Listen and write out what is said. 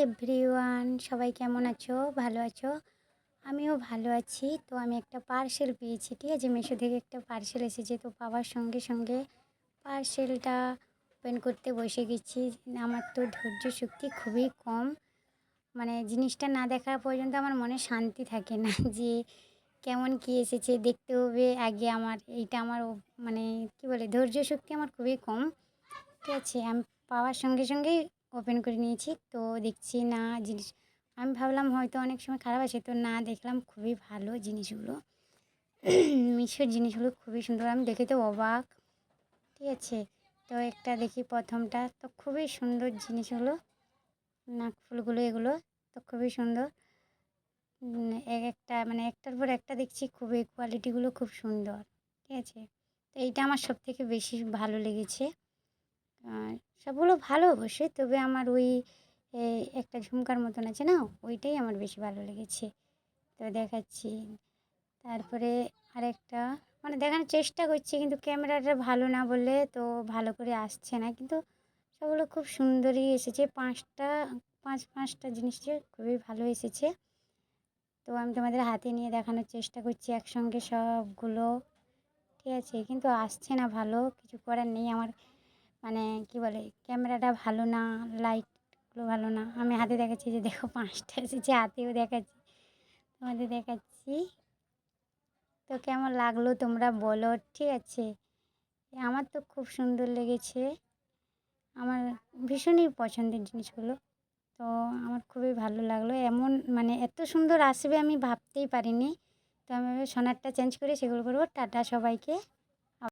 Everyone, সবাই কেমন আছো? ভালো আছো? আমিও ভালো আছি। তো আমি একটা পার্সেল পেয়েছি, ঠিক আছে? মিশো থেকে একটা পার্সেল এসেছে। তো পাওয়ার সঙ্গে সঙ্গে পার্সেলটা ওপেন করতে বসে গেছি। আমার তো ধৈর্য শক্তি খুবই কম। মানে জিনিসটা না দেখা পর্যন্ত আমার মনে শান্তি থাকে না যে কেমন কী এসেছে দেখতে হবে আগে। আমার এইটা আমার মানে কী বলে, ধৈর্য শক্তি আমার খুবই কম। ঠিক আছে, আমি পাওয়ার সঙ্গে সঙ্গেই ওপেন করে নিয়েছি। তো দেখছি না জিনিস, আমি ভাবলাম হয়তো অনেক সময় খারাপ আছে, তো না দেখলাম খুবই ভালো জিনিসগুলো। মিশোর জিনিসগুলো খুবই সুন্দর, আমি দেখে তো অবাক। ঠিক আছে, তো একটা দেখি প্রথমটা, তো খুবই সুন্দর জিনিসগুলো, নাকফুলগুলো এগুলো তো খুবই সুন্দর। এক একটা মানে একটার পর একটা দেখছি খুবই কোয়ালিটিগুলো খুব সুন্দর। ঠিক আছে, তো এইটা আমার সবথেকে বেশি ভালো লেগেছে। আর সবগুলো ভালো অবশ্যই, তবে আমার ওই একটা ঝুমকার মতন আছে না, ওইটাই আমার বেশি ভালো লেগেছে। তো দেখাচ্ছি। তারপরে আরেকটা মানে দেখানোর চেষ্টা করছি, কিন্তু ক্যামেরাটা ভালো না বললে তো ভালো করে আসছে না, কিন্তু সবগুলো খুব সুন্দরই এসেছে। পাঁচটা জিনিসটা খুবই ভালো এসেছে। তো আমি তোমাদের হাতে নিয়ে দেখানোর চেষ্টা করছি একসঙ্গে সবগুলো। ঠিক আছে, কিন্তু আসছে না ভালো, কিছু করার নেই। আমার মানে কী বলে, ক্যামেরাটা ভালো না, লাইটগুলো ভালো না। আমি হাতে দেখাচ্ছি, যে দেখো 5টা এসেছে, হাতেও দেখাচ্ছি, তোমাদের দেখাচ্ছি। তো কেমন লাগলো তোমরা বলো, ঠিক আছে? আমার তো খুব সুন্দর লেগেছে, আমার ভীষণই পছন্দের জিনিসগুলো। তো আমার খুবই ভালো লাগলো, এমন মানে এত সুন্দর আসবে আমি ভাবতেই পারিনি। তো আমি সোনারটা চেঞ্জ করে সেগুলো করবো। টাটা সবাইকে।